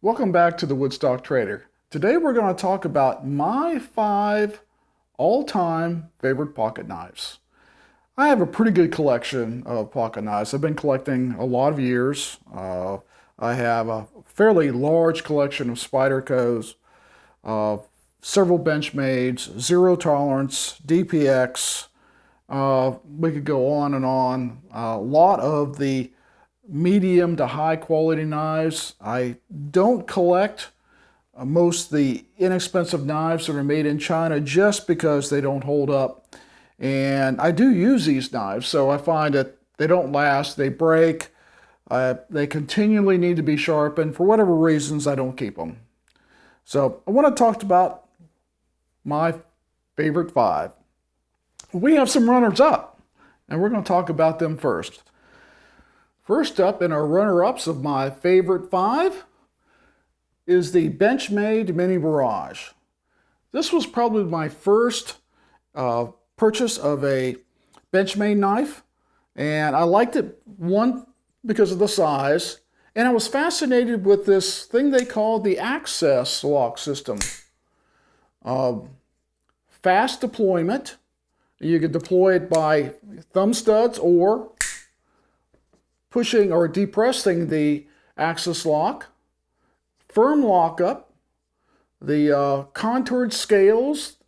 Welcome back to the Woodstock Trader. Today we're going to talk about my 5 all-time favorite pocket knives. I have a pretty good collection of pocket knives. I've been collecting a lot of years. I have a fairly large collection of Spydercos, uh, several Benchmades, Zero Tolerance, DPX. We could go on and on. A lot of the medium to high quality knives. I don't collect most of the inexpensive knives that are made in China just because they don't hold up. And I do use these knives, so I find that they don't last, they break, they continually need to be sharpened. For whatever reasons, I don't keep them. So I want to talk about my favorite 5. We have some runners up, and we're going to talk about them first. First up in our runner-ups of my favorite 5 is the Benchmade Mini Barrage. This was probably my first purchase of a Benchmade knife, and I liked it, one, because of the size, and I was fascinated with this thing they called the access lock system. Fast deployment. You could deploy it by thumb studs or pushing or depressing the access lock, firm lockup, the contoured scales.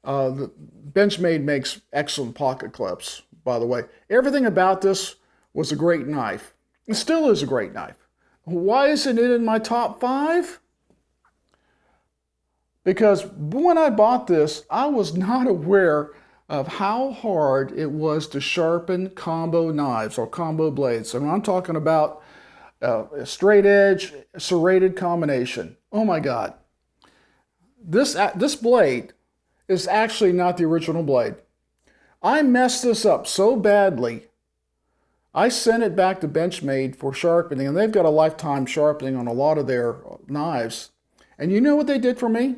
The Benchmade makes excellent pocket clips, by the way. Everything about this was a great knife. It still is a great knife. Why isn't it in my top 5? Because when I bought this, I was not aware of how hard it was to sharpen combo knives or combo blades. And I'm talking about a straight edge, serrated combination. Oh my God. This blade is actually not the original blade. I messed this up so badly, I sent it back to Benchmade for sharpening, and they've got a lifetime sharpening on a lot of their knives. And you know what they did for me?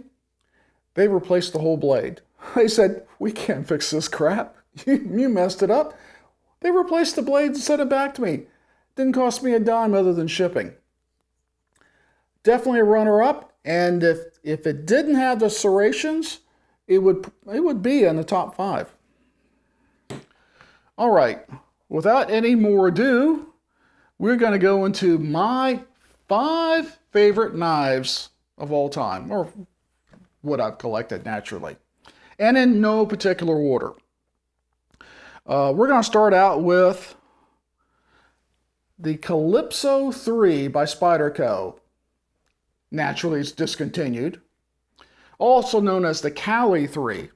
They replaced the whole blade. They said, we can't fix this crap. You messed it up. They replaced the blade and sent it back to me. Didn't cost me a dime other than shipping. Definitely a runner-up, and if it didn't have the serrations, it would be in the top 5. All right, without any more ado, we're going to go into my 5 favorite knives of all time, or what I've collected naturally, and in no particular order. We're going to start out with the Calypso 3 by Spyderco. Naturally, it's discontinued. Also known as the Cali 3.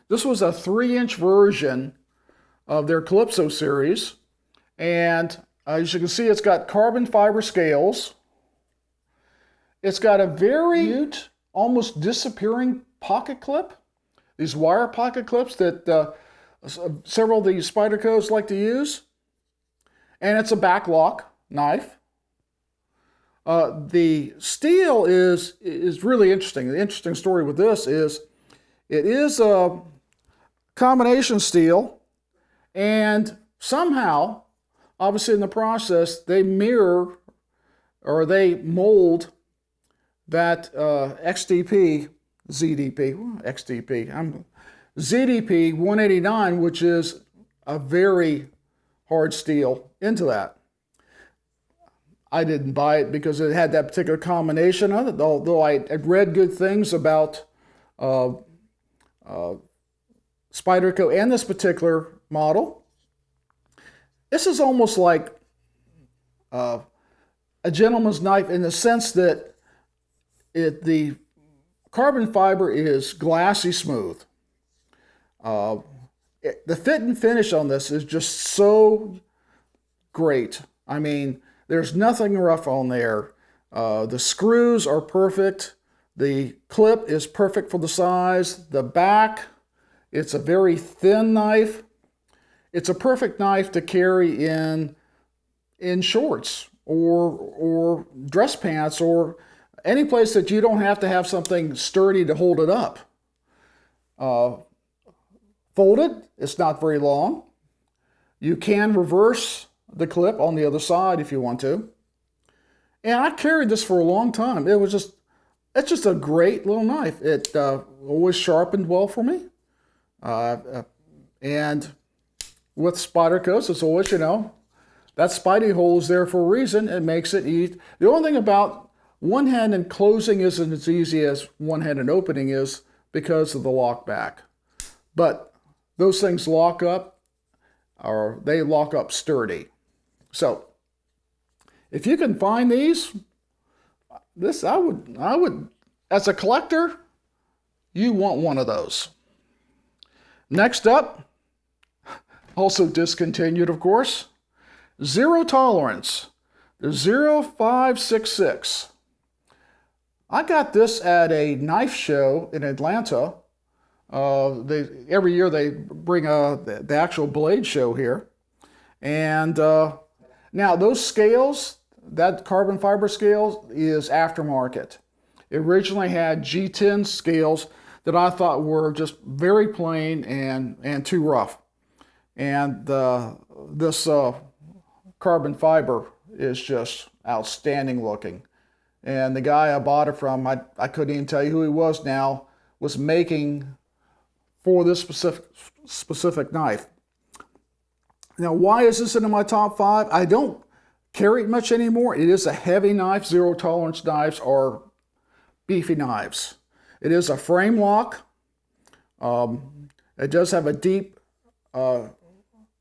This was a 3-inch version of their Calypso series. And as you can see, it's got carbon fiber scales. It's got a very cute, almost disappearing pocket clip. These wire pocket clips that several of the Spydercos like to use. And it's a backlock knife. The steel is really interesting. The interesting story with this is it is a combination steel, and somehow, obviously in the process, they mirror or they mold that XDP, ZDP, XDP, ZDP 189, which is a very hard steel, into that. I didn't buy it because it had that particular combination of it, although I had read good things about Spyderco and this particular model. This is almost like a gentleman's knife in the sense that the carbon fiber is glassy smooth. The fit and finish on this is just so great. I mean, there's nothing rough on there. The screws are perfect. The clip is perfect for the size. The back, it's a very thin knife. It's a perfect knife to carry in shorts or dress pants or any place that you don't have to have something sturdy to hold it up. Folded, it's not very long. You can reverse the clip on the other side if you want to. And I carried this for a long time. It's just a great little knife. It always sharpened well for me. And with Spyderco's, it's always, that Spidey hole is there for a reason. It makes it easy. The only thing about one-handed closing isn't as easy as one-handed opening is because of the lock back. But those things lock up, or they lock up sturdy. So if you can find these, I would, as a collector, you want one of those. Next up, also discontinued, of course, Zero Tolerance, the 0566. I got this at a knife show in Atlanta. Every year they bring the actual blade show here. And now those scales, that carbon fiber scale is aftermarket. It originally had G10 scales that I thought were just very plain and too rough. And this carbon fiber is just outstanding looking. And the guy I bought it from, I couldn't even tell you who he was now, was making for this specific knife. Now, why is this in my top 5? I don't carry it much anymore. It is a heavy knife. Zero tolerance knives are beefy knives. It is a frame lock. It does have a deep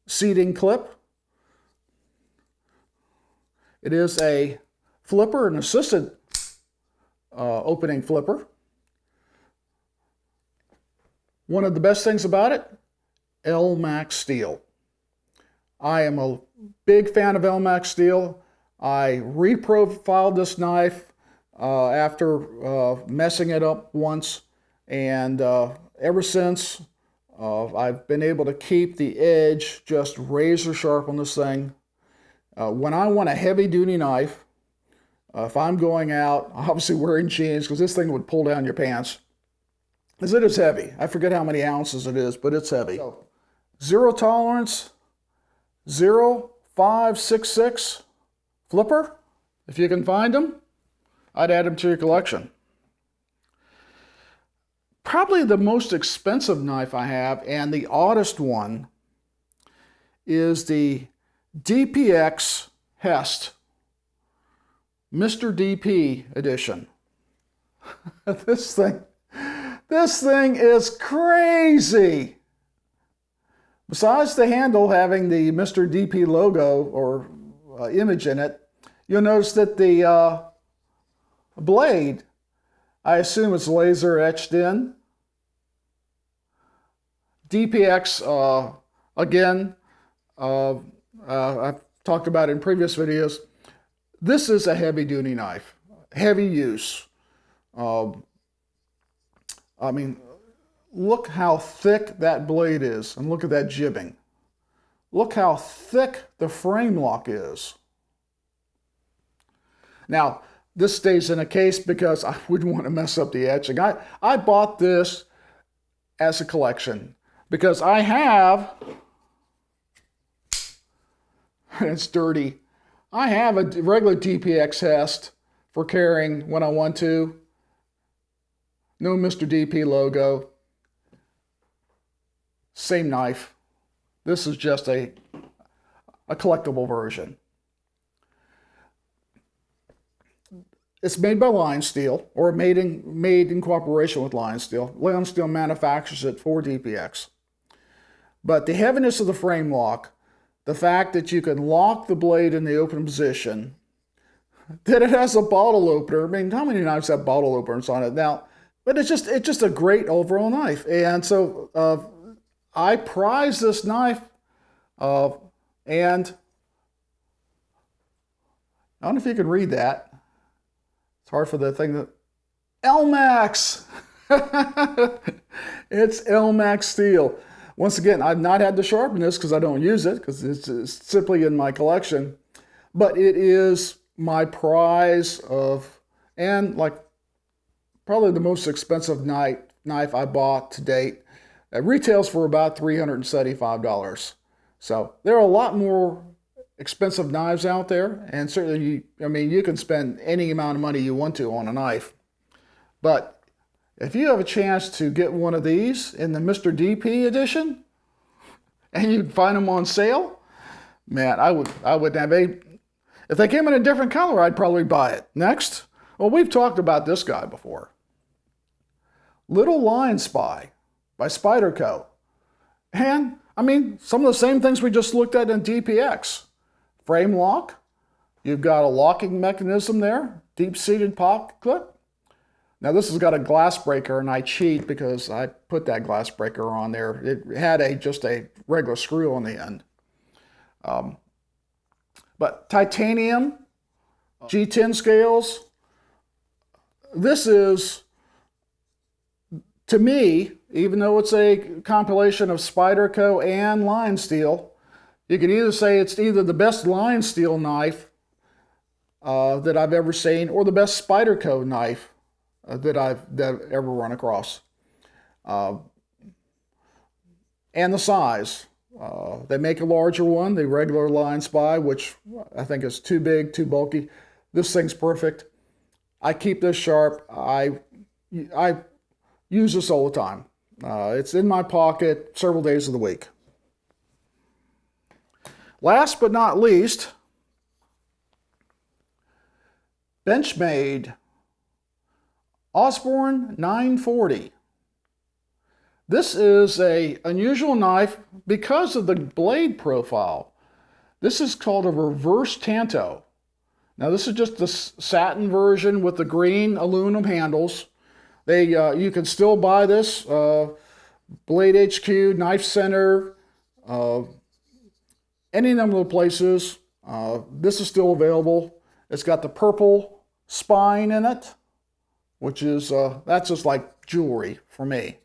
seating clip. It is a flipper, an assisted opening flipper. One of the best things about it, Elmax steel. I am a big fan of Elmax steel. I reprofiled this knife after messing it up once, and ever since I've been able to keep the edge just razor sharp on this thing. When I want a heavy duty knife, if I'm going out, obviously wearing jeans, because this thing would pull down your pants, because it is heavy. I forget how many ounces it is, but it's heavy. So, Zero Tolerance 0566 flipper. If you can find them, I'd add them to your collection. Probably the most expensive knife I have, and the oddest one, is the DPX Hest Mr. DP edition. This thing is crazy. Besides the handle having the Mr. DP logo or image in it, you'll notice that the blade, I assume it's laser etched in. DPX, again, I've talked about it in previous videos. This is a heavy-duty knife, heavy use. I mean, look how thick that blade is, and look at that jibbing. Look how thick the frame lock is. Now, this stays in a case because I wouldn't want to mess up the etching. I bought this as a collection because I have, it's dirty, I have a regular DPX Hest for carrying when I want to. No Mr. DP logo. Same knife. This is just a collectible version. It's made by Lion Steel, or made in cooperation with Lion Steel. Lion Steel manufactures it for DPX. But the heaviness of the frame lock, the fact that you can lock the blade in the open position, that it has a bottle opener. I mean, how many knives have bottle openers on it now? But it's just a great overall knife. And so I prize this knife, and I don't know if you can read that. It's hard for the thing that, Elmax! It's Elmax steel. Once again, I've not had to sharpen this because I don't use it, because it's simply in my collection. But it is my prize of, and like probably the most expensive knife I bought to date. It retails for about $375. So there are a lot more expensive knives out there, and certainly, you can spend any amount of money you want to on a knife. But if you have a chance to get one of these in the Mr. DP edition, and you find them on sale, man, I would have a. If they came in a different color, I'd probably buy it. Next, well, we've talked about this guy before. Little Lion Spy by Spyderco. And, some of the same things we just looked at in DPX. Frame lock. You've got a locking mechanism there. Deep-seated pocket clip. Now this has got a glass breaker, and I cheat because I put that glass breaker on there. It had just a regular screw on the end. But titanium, G10 scales. This is, to me, even though it's a compilation of Spyderco and Lion Steel, you can either say it's either the best Lion Steel knife that I've ever seen, or the best Spyderco knife that I've ever run across. And the size. They make a larger one, the regular Lion Spy, which I think is too big, too bulky. This thing's perfect. I keep this sharp. I use this all the time. It's in my pocket several days of the week. Last but not least, Benchmade Osborne 940. This is an unusual knife because of the blade profile. This is called a reverse tanto. Now this is just the satin version with the green aluminum handles. You can still buy this, Blade HQ, Knife Center, any number of places. This is still available. It's got the purple spine in it, which is, that's just like jewelry for me.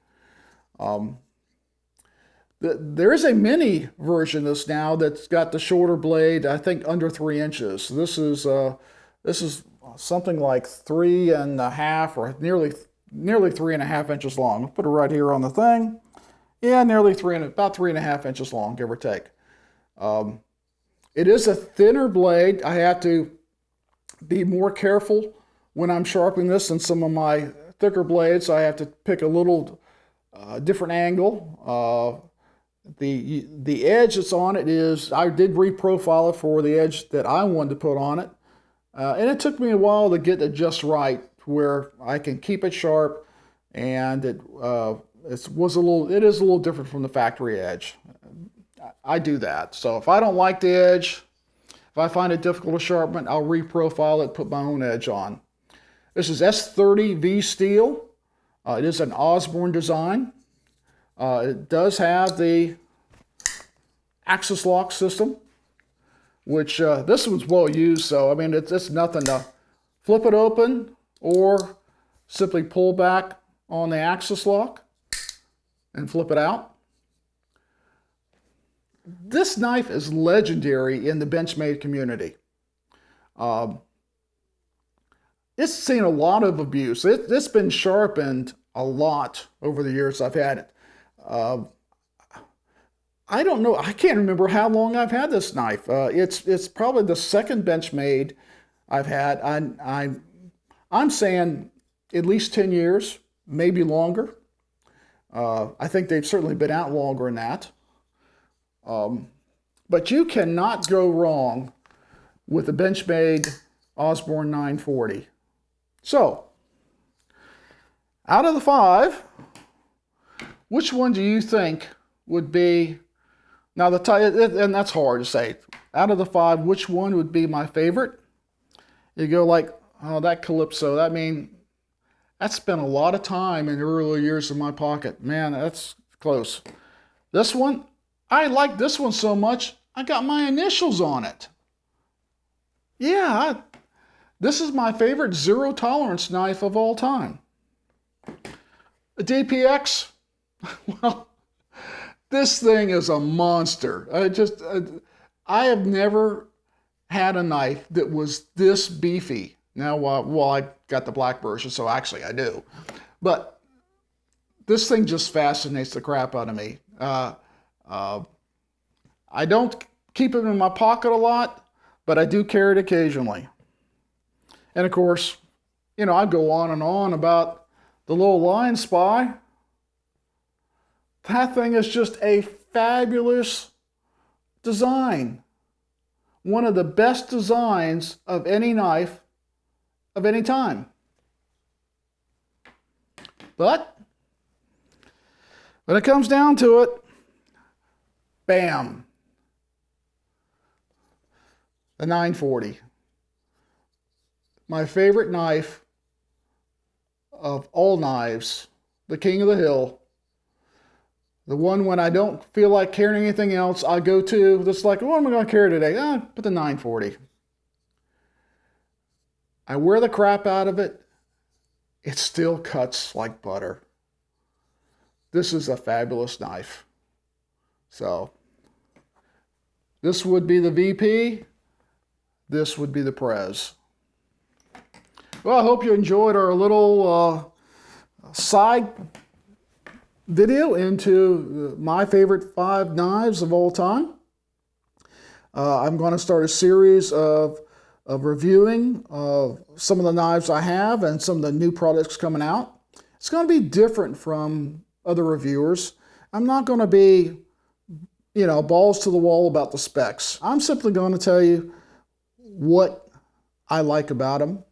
There is a mini version of this now that's got the shorter blade, I think under 3 inches. This is something like 3.5 or nearly 3.5 inches long. I'll put it right here on the thing. Yeah, nearly about 3.5 inches long, give or take. It is a thinner blade. I have to be more careful when I'm sharpening this than some of my thicker blades. I have to pick a little different angle. The edge that's on it is, I did reprofile it for the edge that I wanted to put on it. And it took me a while to get it just right where I can keep it sharp, and it is a little different from the factory edge. I do that. So if I don't like the edge, if I find it difficult to sharpen, I'll reprofile it, put my own edge on. This is S30 V steel. It is an Osborne design. It does have the Axis lock system, which this one's well used. So it's nothing to flip it open or simply pull back on the Axis lock and flip it out. This knife is legendary in the Benchmade community. It's seen a lot of abuse. It's been sharpened a lot over the years I've had it. I don't know. I can't remember how long I've had this knife. It's probably the second Benchmade I've had. I'm saying at least 10 years, maybe longer. I think they've certainly been out longer than that. But you cannot go wrong with the Benchmade Osborne 940. So, out of the 5, which one do you think would be, now and that's hard to say, out of the 5, which one would be my favorite? You go like, oh, that Calypso, that spent a lot of time in the early years in my pocket. Man, that's close. This one, I like this one so much, I got my initials on it. Yeah, this is my favorite zero tolerance knife of all time. A DPX, well, this thing is a monster. I have never had a knife that was this beefy. Now, well, I got the black version, so actually I do. But this thing just fascinates the crap out of me. I don't keep it in my pocket a lot, but I do carry it occasionally. And of course, you know, I go on and on about the little Lion Spy. That thing is just a fabulous design. One of the best designs of any knife of any time. But when it comes down to it, bam, the 940. My favorite knife of all knives, the King of the Hill. The one when I don't feel like carrying anything else, I go to, just like, what am I going to carry today? Put the 940. I wear the crap out of it. It still cuts like butter. This is a fabulous knife. So, this would be the VP. This would be the Prez. Well, I hope you enjoyed our little side video into my favorite 5 knives of all time. I'm going to start a series of reviewing some of the knives I have and some of the new products coming out. It's going to be different from other reviewers. I'm not going to be, you know, balls to the wall about the specs. I'm simply going to tell you what I like about them,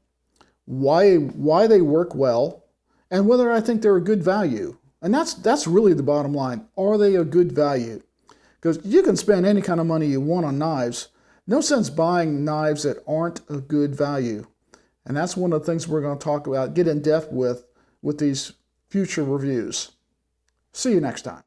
why they work well, and whether I think they're a good value. And that's really the bottom line. Are they a good value? Because you can spend any kind of money you want on knives. No sense buying knives that aren't a good value. And that's one of the things we're going to talk about, get in depth with these future reviews. See you next time.